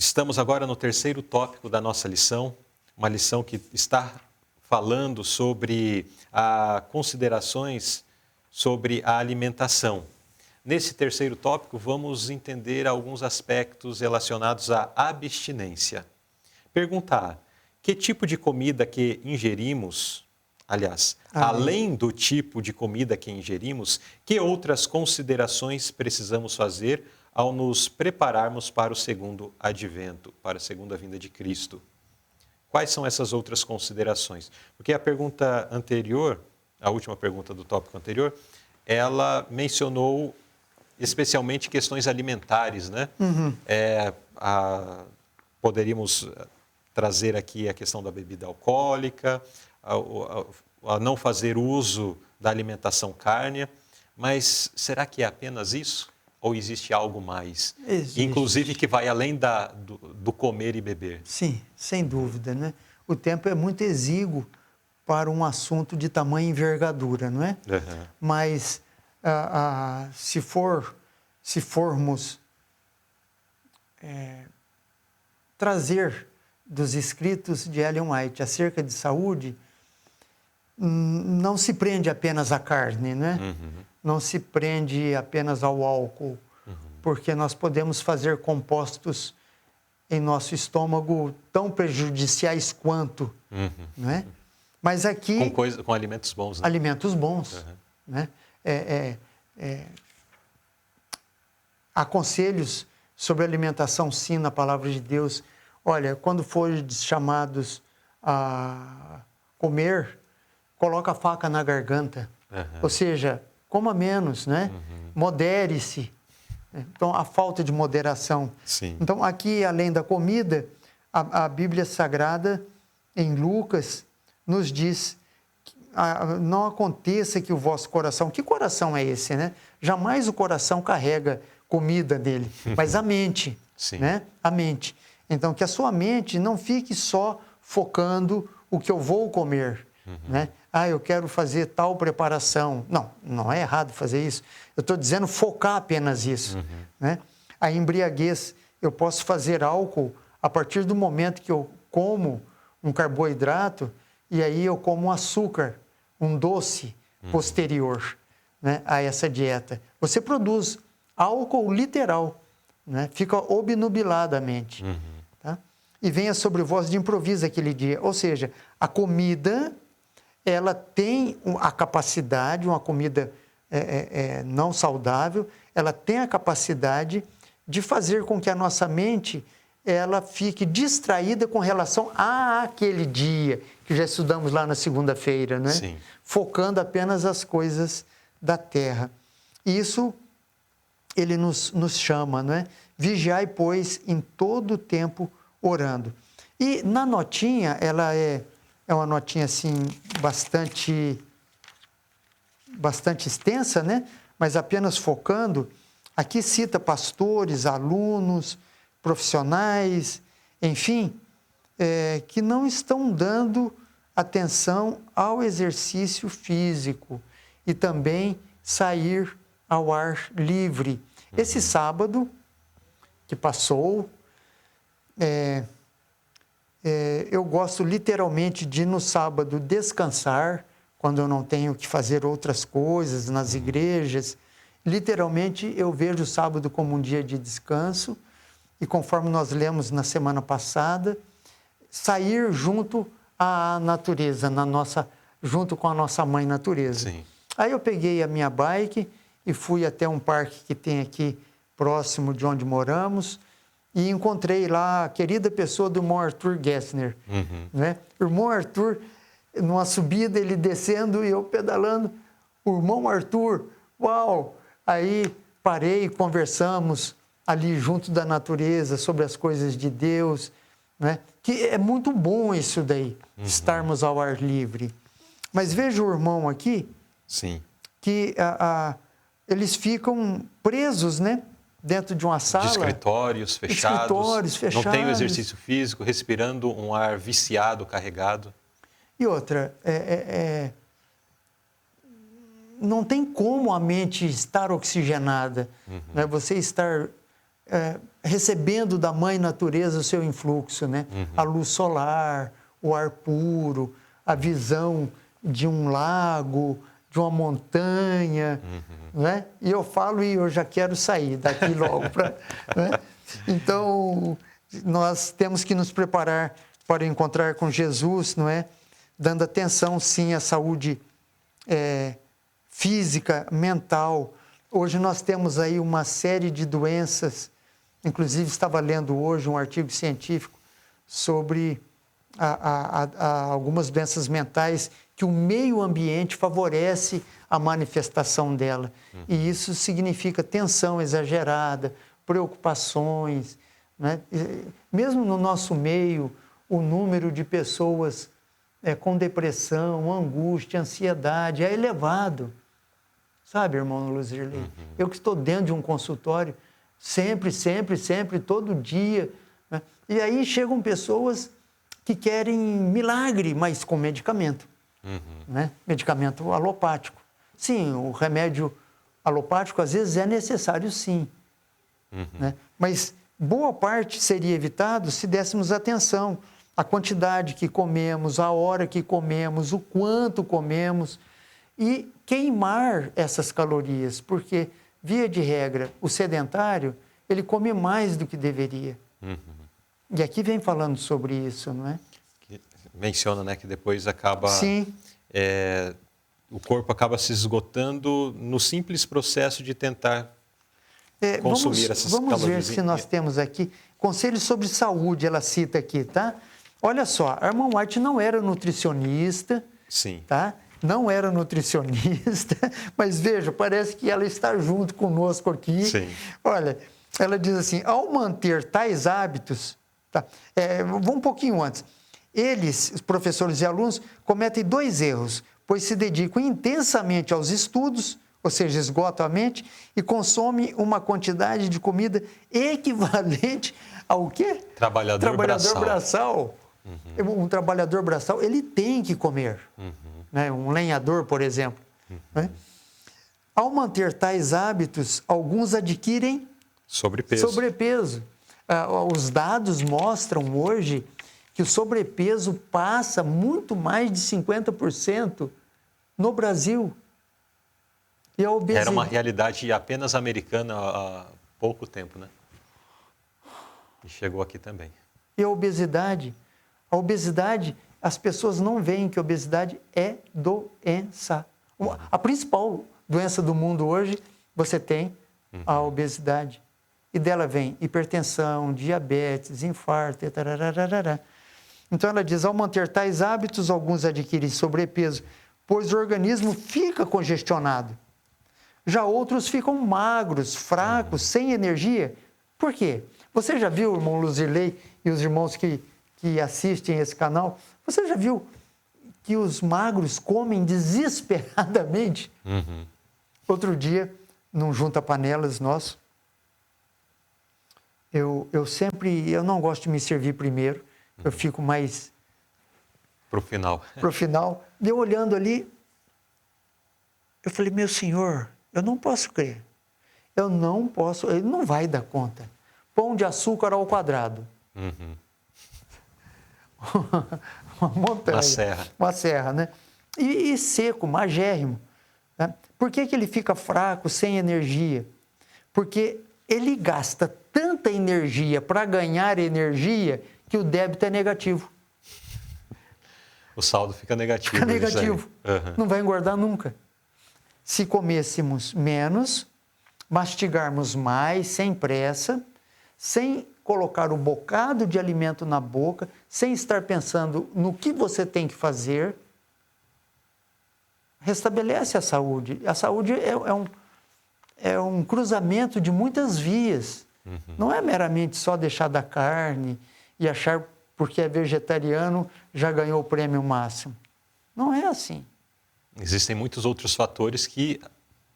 Estamos agora no terceiro tópico da nossa lição, uma lição que está falando sobre considerações sobre a alimentação. Nesse terceiro tópico, vamos entender alguns aspectos relacionados à abstinência. Pergunta A: que tipo de comida que ingerimos, além do tipo de comida que ingerimos, que outras considerações precisamos fazer ao nos prepararmos para o segundo advento, para a segunda vinda de Cristo? Quais são essas outras considerações? Porque a pergunta anterior, a última pergunta do tópico anterior, ela mencionou especialmente questões alimentares, né? Poderíamos trazer aqui a questão da bebida alcoólica, a não fazer uso da alimentação cárnea, mas será que é apenas isso? Ou existe algo mais? Existe. Inclusive que vai além do comer e beber. Sim, sem dúvida, né? O tempo é muito exíguo para um assunto de tamanha envergadura, não é? Uhum. Mas se formos trazer dos escritos de Ellen White acerca de saúde, não se prende apenas à carne, né? Uhum. Não se prende apenas ao álcool, porque nós podemos fazer compostos em nosso estômago tão prejudiciais quanto, né? Mas aqui... Com alimentos bons, né? Alimentos bons, né? Há conselhos sobre alimentação, sim, na palavra de Deus. Olha, quando forem chamados a comer, coloca a faca na garganta. Ou seja, coma menos, né? Modere-se. Então, a falta de moderação. Sim. Então, aqui, além da comida, a Bíblia Sagrada, em Lucas, nos diz: não aconteça que o vosso coração... Que coração é esse, né? Jamais o coração carrega comida nele, mas a mente, né? A mente. Então, que a sua mente não fique só focando o que eu vou comer, né? Eu quero fazer tal preparação. Não, não é errado fazer isso. Eu estou dizendo focar apenas isso, né? A embriaguez, eu posso fazer álcool a partir do momento que eu como um carboidrato e aí eu como um açúcar, um doce posterior, né, a essa dieta. Você produz álcool literal, né? Fica obnubilada a mente. Tá? E venha sobre vós de improviso aquele dia. Ou seja, a comida, ela tem a capacidade, uma comida não saudável, ela tem a capacidade de fazer com que a nossa mente ela fique distraída com relação àquele dia, que já estudamos lá na segunda-feira, né? Sim. Focando apenas as coisas da terra. Isso ele nos chama, não é? Vigiai, pois, em todo o tempo orando. E na notinha, ela é uma notinha assim bastante extensa, né? Mas apenas focando. Aqui cita pastores, alunos, profissionais, enfim, que não estão dando atenção ao exercício físico e também sair ao ar livre. Esse sábado que passou, eu gosto literalmente de no sábado descansar, quando eu não tenho que fazer outras coisas nas igrejas. Literalmente eu vejo o sábado como um dia de descanso e, conforme nós lemos na semana passada, sair junto à natureza, junto com a nossa mãe natureza. Sim. Aí eu peguei a minha bike e fui até um parque que tem aqui próximo de onde moramos e encontrei lá a querida pessoa do irmão Arthur Gessner. Né? O irmão Arthur, numa subida, ele descendo e eu pedalando. O irmão Arthur, uau! Aí parei e conversamos ali junto da natureza sobre as coisas de Deus, né? Que é muito bom isso daí, estarmos ao ar livre. Mas veja o irmão aqui, Sim. que eles ficam presos, né? Dentro de uma sala. De escritórios fechados. Não tem o exercício físico, respirando um ar viciado, carregado. E outra, não tem como a mente estar oxigenada, né? Você estar recebendo da mãe natureza o seu influxo, né? A luz solar, o ar puro, a visão de um lago, de uma montanha, né? E eu falo e eu já quero sair daqui logo. Né? Então, nós temos que nos preparar para encontrar com Jesus, não é? Dando atenção, sim, à saúde física, mental. Hoje nós temos aí uma série de doenças, inclusive estava lendo hoje um artigo científico sobre algumas doenças mentais que o meio ambiente favorece a manifestação dela. E isso significa tensão exagerada, preocupações, né? Mesmo no nosso meio, o número de pessoas com depressão, angústia, ansiedade é elevado. Sabe, irmão Luiz Girley? Eu que estou dentro de um consultório, sempre, todo dia. Né? E aí chegam pessoas que querem milagre, mas com medicamento. Né? Medicamento alopático. Sim, o remédio alopático às vezes é necessário, sim. Né? Mas boa parte seria evitado se dessemos atenção à quantidade que comemos, à hora que comemos, o quanto comemos e queimar essas calorias, porque, via de regra, o sedentário, ele come mais do que deveria. E aqui vem falando sobre isso, não é? Menciona, né, que depois acaba... Sim. O corpo acaba se esgotando no simples processo de tentar consumir essas calorias. Vamos ver se nós temos aqui conselhos sobre saúde, ela cita aqui, tá? Olha só, a irmã White não era nutricionista, sim, tá? Não era nutricionista, mas veja, parece que ela está junto conosco aqui. Sim. Olha, ela diz assim, ao manter tais hábitos, tá? Vamos um pouquinho antes, eles, os professores e alunos, cometem 2 erros, pois se dedicam intensamente aos estudos, ou seja, esgotam a mente, e consomem uma quantidade de comida equivalente ao quê? Trabalhador braçal. Um trabalhador braçal, ele tem que comer. Né? Um lenhador, por exemplo. Né? Ao manter tais hábitos, alguns adquirem sobrepeso. Os dados mostram hoje que o sobrepeso passa muito mais de 50% no Brasil. E a obesidade... Era uma realidade apenas americana há pouco tempo, né? E chegou aqui também. E a obesidade? A obesidade, as pessoas não veem que a obesidade é doença. A principal doença do mundo hoje, você tem a obesidade. E dela vem hipertensão, diabetes, infarto, etc. Então ela diz, ao manter tais hábitos, alguns adquirem sobrepeso, pois o organismo fica congestionado. Já outros ficam magros, fracos, sem energia. Por quê? Você já viu, irmão Luzirley e os irmãos que assistem esse canal, você já viu que os magros comem desesperadamente? Outro dia, num junta-panelas nosso, eu não gosto de me servir primeiro, eu fico mais... Pro final. Pro final. E eu olhando ali, eu falei, meu senhor, eu não posso crer. Eu não posso, ele não vai dar conta. Pão de açúcar ao quadrado. Uma montanha. Uma serra, né? E seco, magérrimo. Né? Por que ele fica fraco, sem energia? Porque ele gasta tanta energia para ganhar energia que o débito é negativo. O saldo fica negativo. Fica negativo. Não vai engordar nunca. Se comêssemos menos, mastigarmos mais, sem pressa, sem colocar um bocado de alimento na boca, sem estar pensando no que você tem que fazer, restabelece a saúde. A saúde é um cruzamento de muitas vias. Não é meramente só deixar da carne e achar porque é vegetariano já ganhou o prêmio máximo. Não é assim. Existem muitos outros fatores que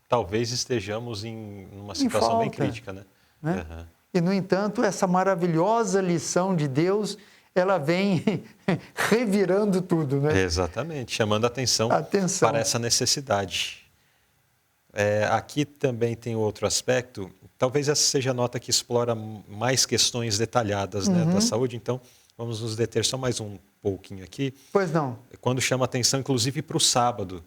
talvez estejamos em uma situação bem crítica, né? E, no entanto, essa maravilhosa lição de Deus, ela vem revirando tudo, né? Exatamente, chamando atenção para essa necessidade. Aqui também tem outro aspecto, talvez essa seja a nota que explora mais questões detalhadas, né, da saúde, então vamos nos deter só mais um pouquinho aqui. Pois não. Quando chama atenção, inclusive, para o sábado.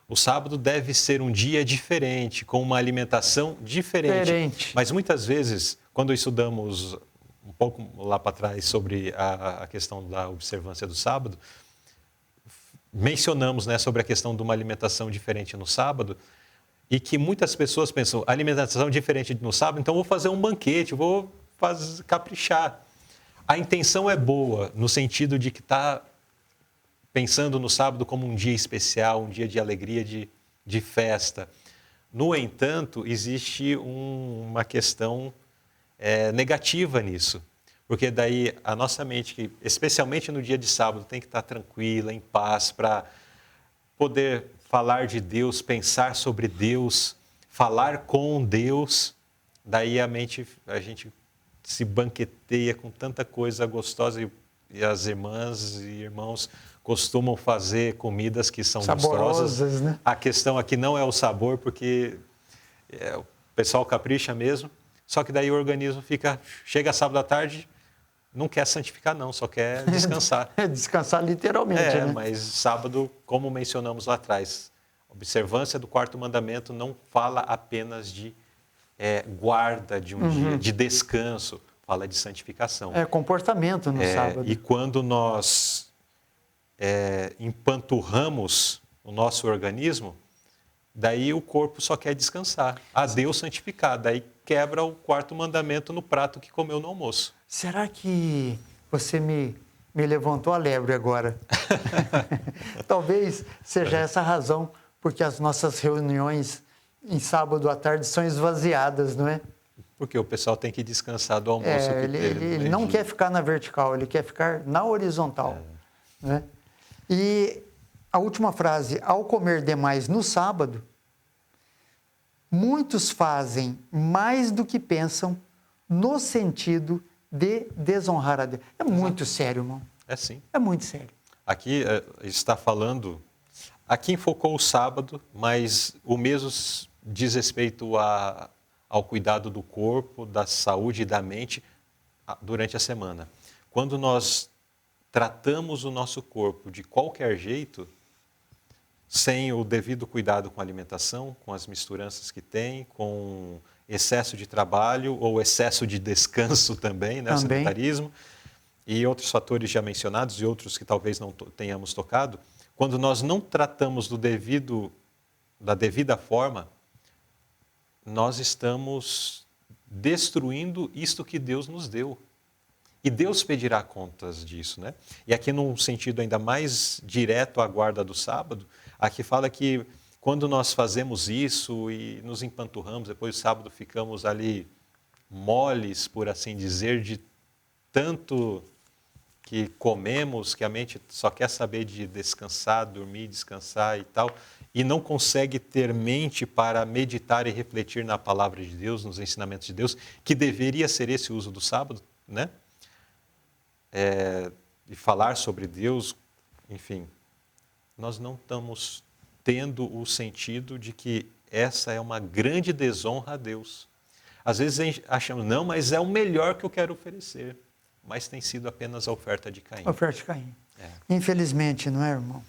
O sábado deve ser um dia diferente, com uma alimentação diferente. Mas muitas vezes, quando estudamos um pouco lá para trás sobre a questão da observância do sábado, mencionamos, né, sobre a questão de uma alimentação diferente no sábado, e que muitas pessoas pensam, alimentação diferente no sábado, então vou fazer um banquete, vou caprichar. A intenção é boa, no sentido de que está pensando no sábado como um dia especial, um dia de alegria, de festa. No entanto, existe uma questão negativa nisso, porque daí a nossa mente, que, especialmente no dia de sábado, tem que estar tranquila, em paz, para poder falar de Deus, pensar sobre Deus, falar com Deus. Daí a gente se banqueteia com tanta coisa gostosa e as irmãs e irmãos costumam fazer comidas que são gostosas. Né? A questão aqui não é o sabor, porque o pessoal capricha mesmo, só que daí o organismo chega sábado à tarde, não quer santificar não, só quer descansar. Descansar literalmente, né? Mas sábado, como mencionamos lá atrás, observância do quarto mandamento não fala apenas de guarda de um dia, de descanso, fala de santificação. É comportamento no sábado. E quando nós empanturramos o nosso organismo, daí o corpo só quer descansar, a Deus santificar, daí quebra o quarto mandamento no prato que comeu no almoço. Será que você me levantou a lebre agora? Talvez seja essa a razão porque as nossas reuniões em sábado à tarde são esvaziadas, não é? Porque o pessoal tem que descansar do almoço que teve. Ele não quer ficar na vertical, ele quer ficar na horizontal. Né? E a última frase, ao comer demais no sábado, muitos fazem mais do que pensam no sentido de desonrar a Deus. É muito sério, irmão. É sim. É muito sério. Aqui está falando, aqui enfocou o sábado, mas o mesmo diz respeito ao cuidado do corpo, da saúde e da mente durante a semana. Quando nós tratamos o nosso corpo de qualquer jeito, sem o devido cuidado com a alimentação, com as misturanças que tem, com excesso de trabalho ou excesso de descanso também, né? O sedentarismo, e outros fatores já mencionados e outros que talvez não tenhamos tocado, quando nós não tratamos da devida forma, nós estamos destruindo isto que Deus nos deu. E Deus pedirá contas disso, né? E aqui num sentido ainda mais direto à guarda do sábado, aqui fala que quando nós fazemos isso e nos empanturramos, depois do sábado ficamos ali moles, por assim dizer, de tanto que comemos, que a mente só quer saber de descansar, dormir, descansar e tal, e não consegue ter mente para meditar e refletir na palavra de Deus, nos ensinamentos de Deus, que deveria ser esse o uso do sábado, né? E falar sobre Deus, enfim, nós não estamos tendo o sentido de que essa é uma grande desonra a Deus. Às vezes a gente achamos, não, mas é o melhor que eu quero oferecer, mas tem sido apenas a oferta de Caim. A oferta de Caim. Infelizmente, não é, irmão?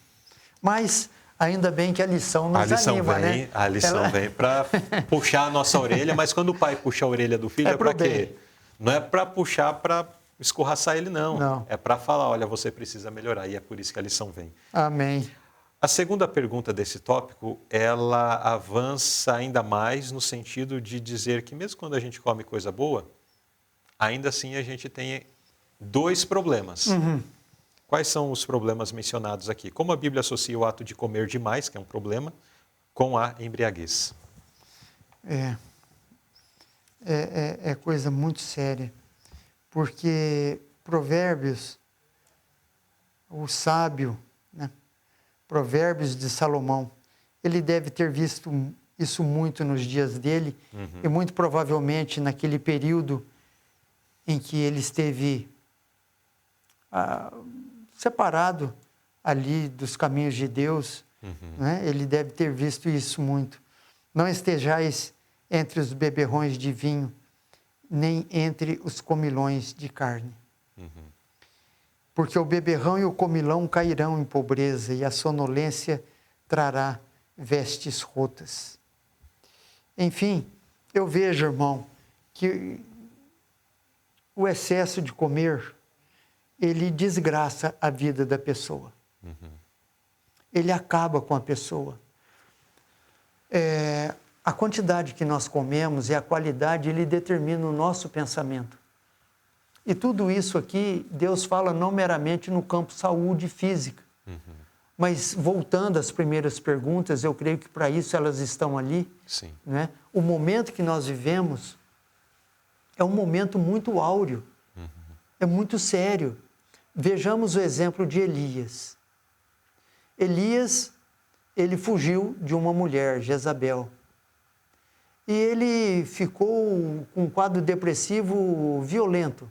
Mas ainda bem que a lição nos anima, né? A lição vem para puxar a nossa orelha, mas quando o pai puxa a orelha do filho, é para quê? Não é para puxar para escorraçar ele, não. É para falar, olha, você precisa melhorar, e é por isso que a lição vem. Amém. A segunda pergunta desse tópico, ela avança ainda mais no sentido de dizer que mesmo quando a gente come coisa boa, ainda assim a gente tem dois problemas. Quais são os problemas mencionados aqui? Como a Bíblia associa o ato de comer demais, que é um problema, com a embriaguez? É coisa muito séria. Porque Provérbios, o sábio, né? Provérbios de Salomão, ele deve ter visto isso muito nos dias dele e muito provavelmente naquele período em que ele esteve separado ali dos caminhos de Deus, né? Ele deve ter visto isso muito. Não estejais entre os beberrões de vinho, nem entre os comilões de carne. Porque o beberrão e o comilão cairão em pobreza, e a sonolência trará vestes rotas. Enfim, eu vejo, irmão, que o excesso de comer, ele desgraça a vida da pessoa. Ele acaba com a pessoa. A quantidade que nós comemos e a qualidade, ele determina o nosso pensamento. E tudo isso aqui, Deus fala não meramente no campo saúde física. Mas voltando às primeiras perguntas, eu creio que para isso elas estão ali. Sim. Né? O momento que nós vivemos é um momento muito áureo, é muito sério. Vejamos o exemplo de Elias. Elias, ele fugiu de uma mulher, Jezabel. E ele ficou com um quadro depressivo violento.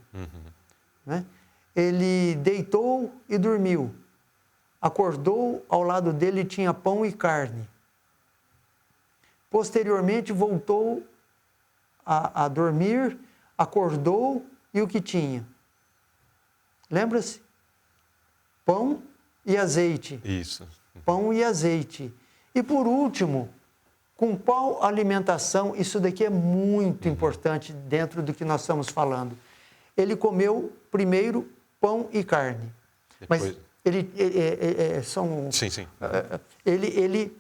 Né? Ele deitou e dormiu. Acordou, ao lado dele tinha pão e carne. Posteriormente voltou a dormir, acordou e o que tinha? Lembra-se? Pão e azeite. Isso. Pão e azeite. E por último, com qual alimentação? Isso daqui é muito importante dentro do que nós estamos falando. Ele comeu primeiro pão e carne. Depois... Mas são... Sim. Ele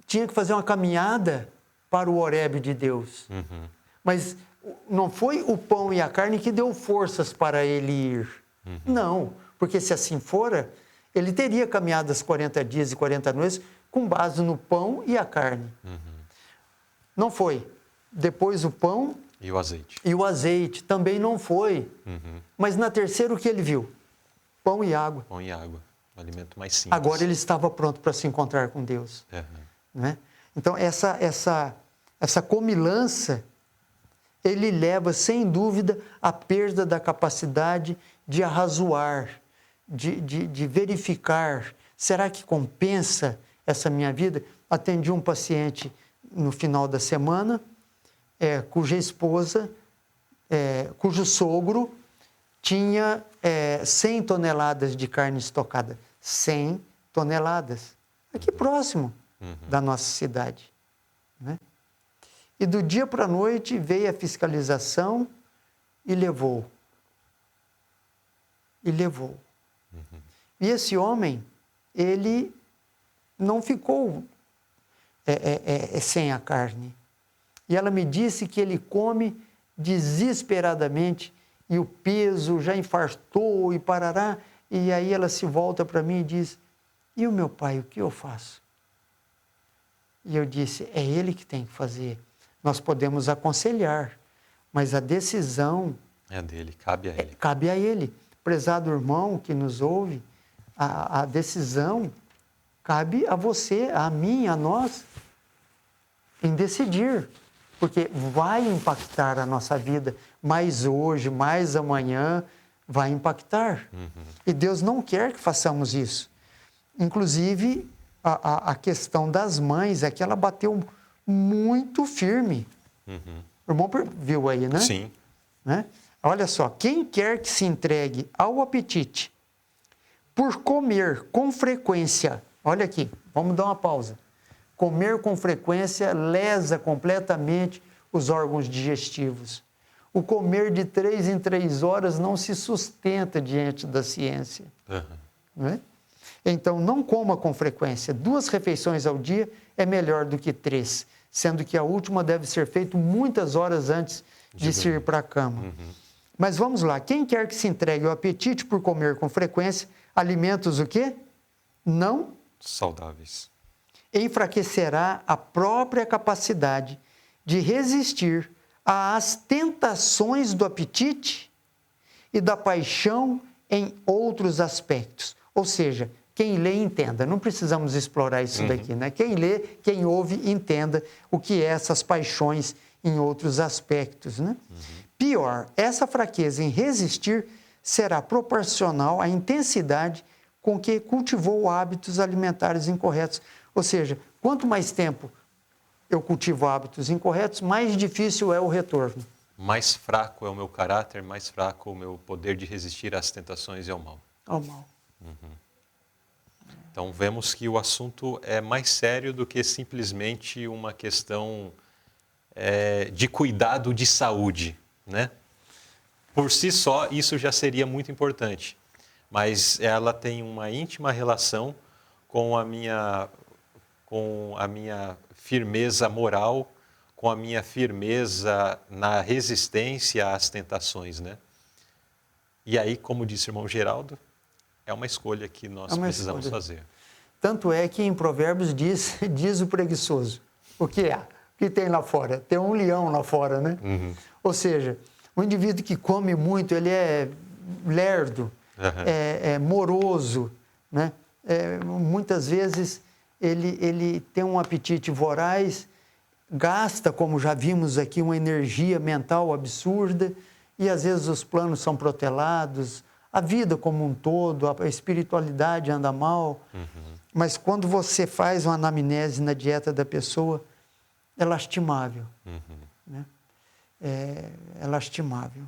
tinha que fazer uma caminhada para o Horebe de Deus. Mas não foi o pão e a carne que deu forças para ele ir. Não, porque se assim fora, ele teria caminhado as 40 dias e 40 noites com base no pão e a carne. Não foi. Depois o pão... E o azeite. E o azeite também não foi. Mas na terceira o que ele viu? Pão e água. Pão e água. Um alimento mais simples. Agora ele estava pronto para se encontrar com Deus. Né? Então essa comilança, ele leva sem dúvida à perda da capacidade de arrazoar, de verificar. Será que compensa essa minha vida? Atendi um paciente no final da semana, cuja esposa, cujo sogro tinha 100 toneladas de carne estocada. 100 toneladas. Aqui próximo da nossa cidade. Né? E do dia para a noite veio a fiscalização e levou. E esse homem, ele não ficou sem a carne. E ela me disse que ele come desesperadamente e o peso já infartou e parará. E aí ela se volta para mim e diz, e o meu pai, o que eu faço? E eu disse, é ele que tem que fazer. Nós podemos aconselhar, mas a decisão... É dele, cabe a ele. Cabe a ele. Prezado irmão que nos ouve, a decisão cabe a você, a mim, a nós, em decidir. Porque vai impactar a nossa vida, mais hoje, mais amanhã, vai impactar. E Deus não quer que façamos isso. Inclusive, a questão das mães é que ela bateu muito firme. O irmão viu aí, né? Sim. Né? Olha só, quem quer que se entregue ao apetite por comer com frequência, olha aqui, vamos dar uma pausa. Comer com frequência lesa completamente os órgãos digestivos. O comer de 3 em 3 horas não se sustenta diante da ciência. Não é? Então, não coma com frequência. 2 refeições ao dia é melhor do que 3, sendo que a última deve ser feita muitas horas antes de se ir para a cama. Mas vamos lá, quem quer que se entregue ao apetite por comer com frequência, alimentos o quê? Não saudáveis. Enfraquecerá a própria capacidade de resistir às tentações do apetite e da paixão em outros aspectos. Ou seja, quem lê, entenda. Não precisamos explorar isso daqui, né? Quem lê, quem ouve, entenda o que é essas paixões em outros aspectos, né? Pior, essa fraqueza em resistir será proporcional à intensidade com que cultivou hábitos alimentares incorretos. Ou seja, quanto mais tempo eu cultivo hábitos incorretos, mais difícil é o retorno. Mais fraco é o meu caráter, mais fraco o meu poder de resistir às tentações e ao mal. Ao mal. Então vemos que o assunto é mais sério do que simplesmente uma questão de cuidado de saúde, né? Por si só, isso já seria muito importante, mas ela tem uma íntima relação com a minha firmeza moral, com a minha firmeza na resistência às tentações, né? E aí, como disse o irmão Geraldo, é uma escolha que nós precisamos fazer. Tanto é que em Provérbios diz o preguiçoso, o que é? O que tem lá fora? Tem um leão lá fora, né? Ou seja, o indivíduo que come muito, ele é lerdo, é moroso, né? Muitas vezes ele tem um apetite voraz, gasta, como já vimos aqui, uma energia mental absurda, e às vezes os planos são protelados, a vida como um todo, a espiritualidade anda mal. Mas quando você faz uma anamnese na dieta da pessoa, é lastimável. Né? É lastimável.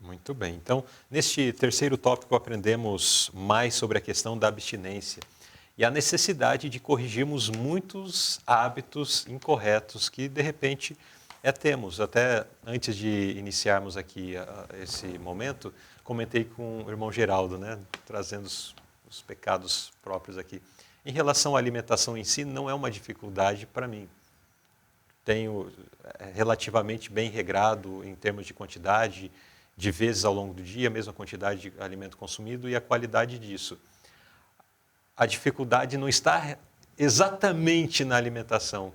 Muito bem. Então, neste terceiro tópico, aprendemos mais sobre a questão da abstinência e a necessidade de corrigirmos muitos hábitos incorretos que, de repente, temos. Até antes de iniciarmos aqui esse momento, comentei com o irmão Geraldo, né, trazendo os pecados próprios aqui. Em relação à alimentação em si, não é uma dificuldade para mim. Tenho relativamente bem regrado em termos de quantidade, de vezes ao longo do dia, a mesma quantidade de alimento consumido e a qualidade disso. A dificuldade não está exatamente na alimentação,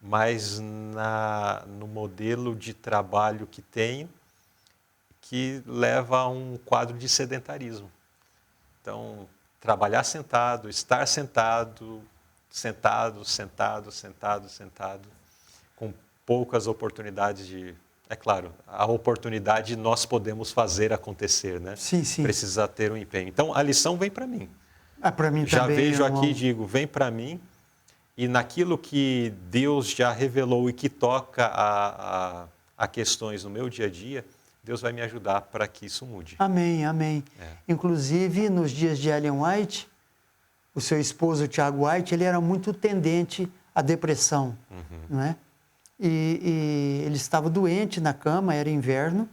mas no modelo de trabalho que tenho, que leva a um quadro de sedentarismo. Então, trabalhar sentado, estar sentado, com poucas oportunidades de... É claro, a oportunidade nós podemos fazer acontecer, né? Sim, sim. Precisa ter um empenho. Então, a lição vem para mim. Para mim já também. Vejo aqui e digo, vem para mim, e naquilo que Deus já revelou e que toca a questões no meu dia a dia, Deus vai me ajudar para que isso mude. Amém, amém. Inclusive, nos dias de Ellen White, o seu esposo, Tiago White, ele era muito tendente à depressão, não é? E ele estava doente na cama, era inverno,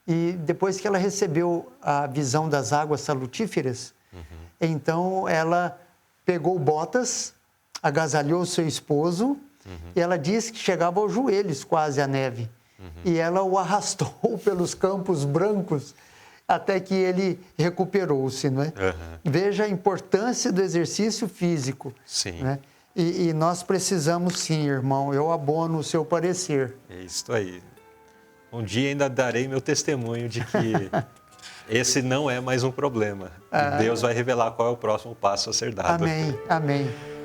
e depois que ela recebeu a visão das águas salutíferas, então ela pegou botas, agasalhou o seu esposo, e ela disse que chegava aos joelhos quase a neve. E ela o arrastou pelos campos brancos até que ele recuperou-se, não é? Veja a importância do exercício físico. Sim. Né? E nós precisamos sim, irmão, eu abono o seu parecer. É isso aí. Um dia ainda darei meu testemunho de que esse não é mais um problema. E Deus vai revelar qual é o próximo passo a ser dado. Amém, amém.